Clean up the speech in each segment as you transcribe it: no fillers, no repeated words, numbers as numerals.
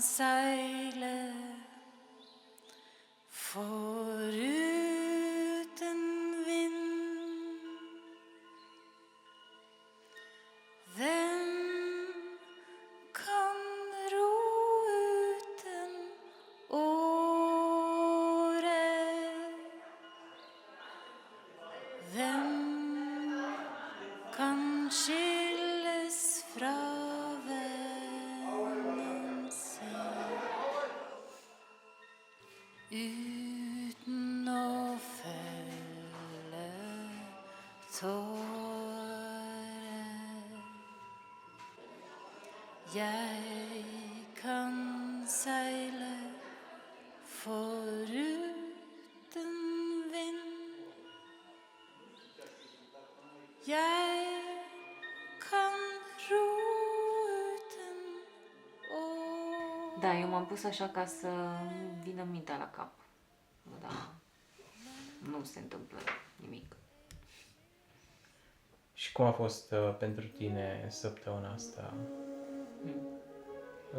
seile foruten vind. Hvem kan ro uten året? Hvem kan skilles fra vennen sin uten å felle tårer? Jeg kan seile foruten vind. Jeg kan ro uten år. Da, eu m-am pus așa ca să vină mintea la cap. Da, nu se întâmplă nimic. Și cum a fost pentru tine săptămâna asta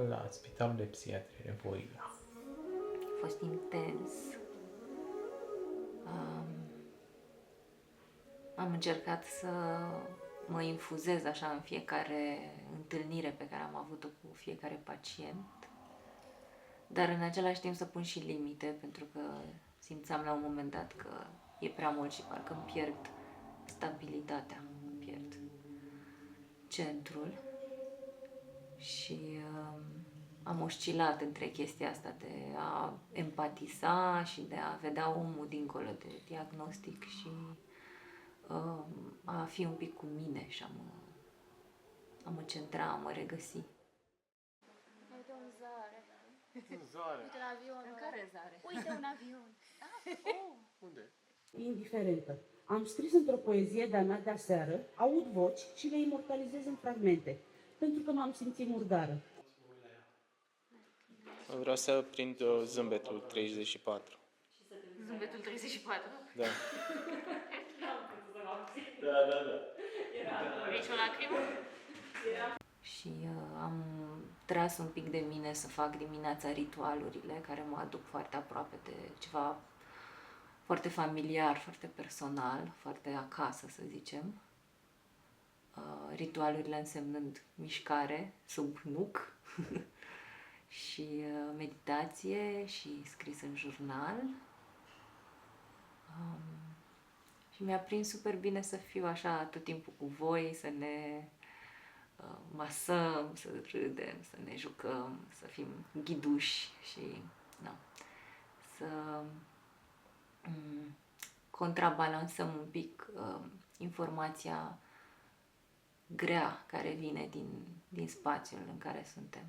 la Spitalul de Psihiatrie Voila? A fost intens. Am încercat să mă infuzez așa în fiecare întâlnire pe care am avut-o cu fiecare pacient, dar în același timp să pun și limite, pentru că simțeam la un moment dat că e prea mult și parcă îmi pierd stabilitatea, îmi pierd centrul și am oscilat între chestia asta de a empatiza și de a vedea omul dincolo de diagnostic și a fi un pic cu mine și a mă centra, a mă regăsi. Uite un zare. Zoare. Uite un avion. În care zare? Uite un avion. Unde? Indiferentă. Am scris într-o poezie de-a mea de-aseară, aud voci și le imortalizez în fragmente, pentru că m-am simțit murdară. Vreau să prind zâmbetul 34. Zâmbetul 34? Da. Vrei și o lacrimă? Și am tras un pic de mine să fac dimineața ritualurile care mă aduc foarte aproape de ceva foarte familiar, foarte personal, foarte acasă, să zicem. Ritualurile însemnând mișcare sub nuc și meditație și scris în jurnal. Și mi-a prins super bine să fiu așa tot timpul cu voi, să ne masăm, să râdem, să ne jucăm, să fim ghiduși și să contrabalansăm un pic informația grea care vine din spațiul în care suntem.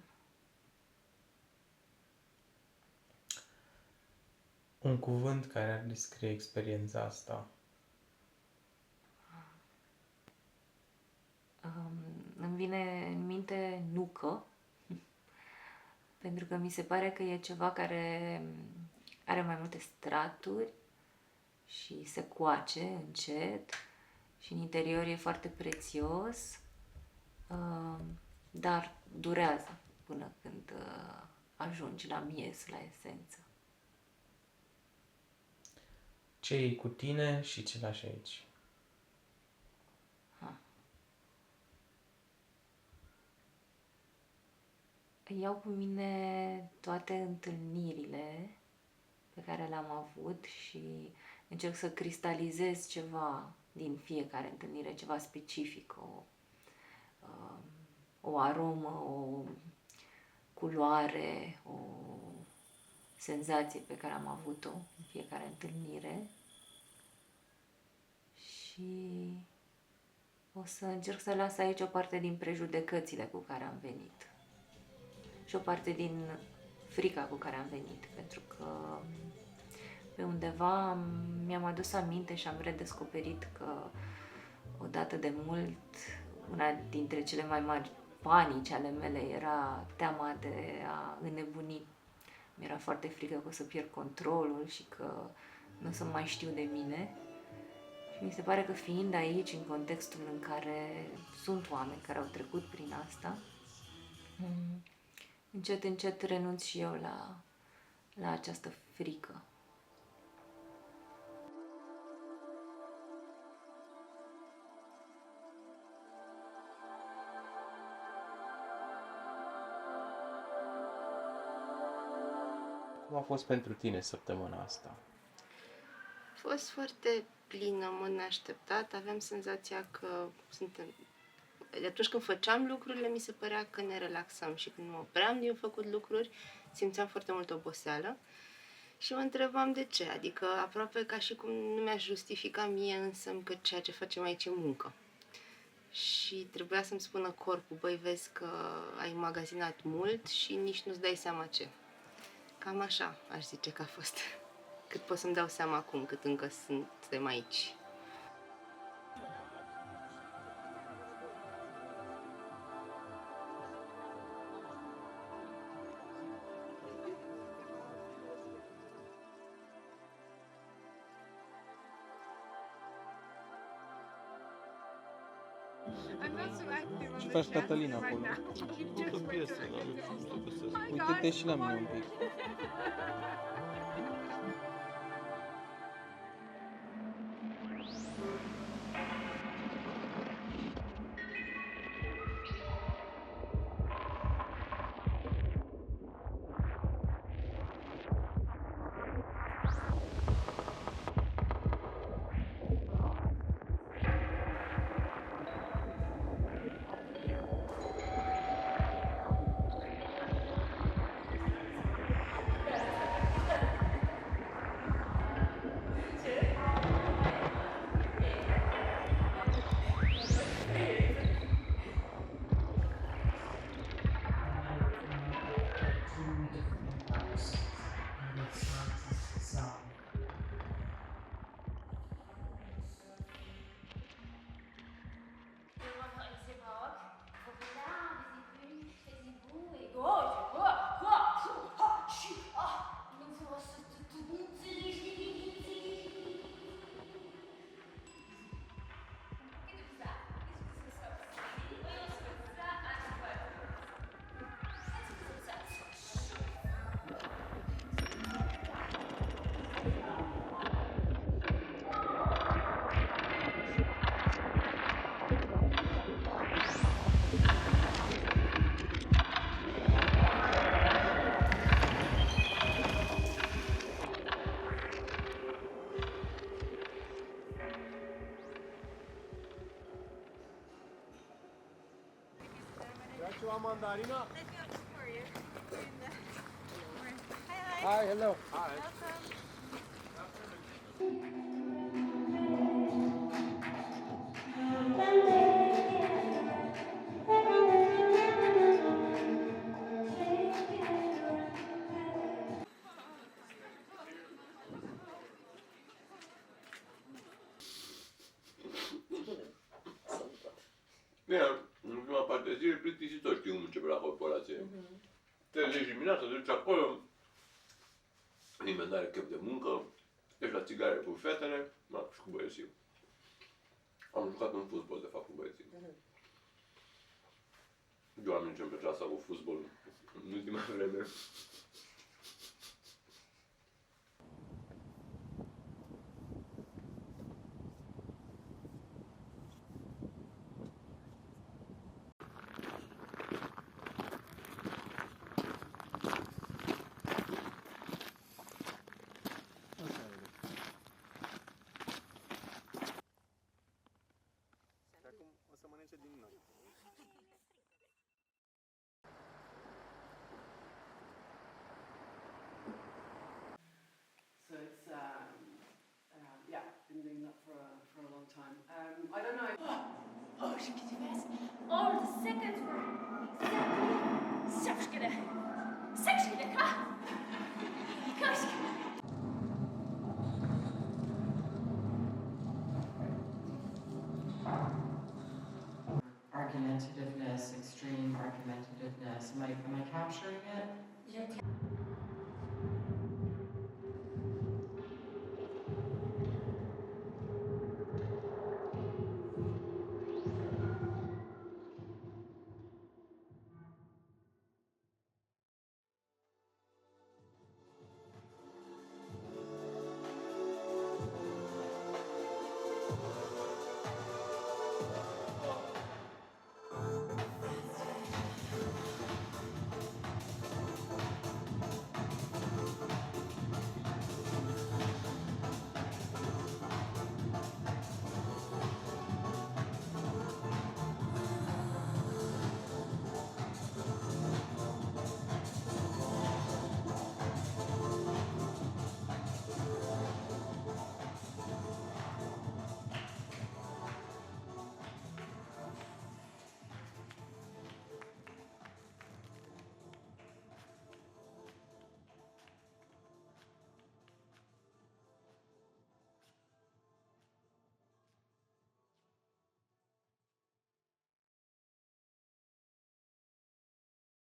Un cuvânt care ar descrie experiența asta. Îmi vine în minte nucă, pentru că mi se pare că e ceva care are mai multe straturi și se coace încet și în interior e foarte prețios, dar durează până când ajungi la miez, la esență. Ce iei cu tine și ce lași aici? Iau cu mine toate întâlnirile pe care le-am avut și încerc să cristalizez ceva din fiecare întâlnire, ceva specific, o aromă, o culoare, o senzație pe care am avut-o în fiecare întâlnire și o să încerc să las aici o parte din prejudecățile cu care am venit și o parte din frica cu care am venit, pentru că pe undeva mi-am adus aminte și am redescoperit că odată de mult una dintre cele mai mari panici ale mele era teama de a înnebuni. Mi-era foarte frică că o să pierd controlul și că nu o să mai știu de mine. Și mi se pare că fiind aici, în contextul în care sunt oameni care au trecut prin asta, Încet, încet renunț și eu la această frică. Cum a fost pentru tine săptămâna asta? A fost foarte plină, mă neașteptat. Aveam senzația că atunci când făceam lucrurile, mi se părea că ne relaxam și când mă opream din făcut lucruri, simțeam foarte multă oboseală și mă întrebam de ce. Adică aproape ca și cum nu mi-aș justifica mie însă că ceea ce facem aici e muncă. Și trebuia să-mi spună corpul, băi, vezi că ai magazinat mult și nici nu-ți dai seama ce. Cam așa aș zice că a fost. Cât pot să-mi dau seama acum, cât încă suntem aici. Ce faci, Cătălin, acolo? Uite-te și la mine un pic. Mandarina? Hi, hello. Hi. Bine, în prima parte de zi e plictisitor, știi cum începe la corporație. Te trezi dimineața, te duci acolo, nimeni n-are chef de muncă, ești la țigare cu fetele, și cu băieții. Am jucat în fotbal, de fapt, cu băieții. Eu am început pe clasa cu fotbal în ultima vreme. Acum o să mănânce din noi. So it's yeah, been doing that for a long time. I don't know. Oh, je suis all the seconds were exactly Sevskede. Sevskede, ka? Kask. Argumentativeness, extreme argumentativeness. Am I capturing it?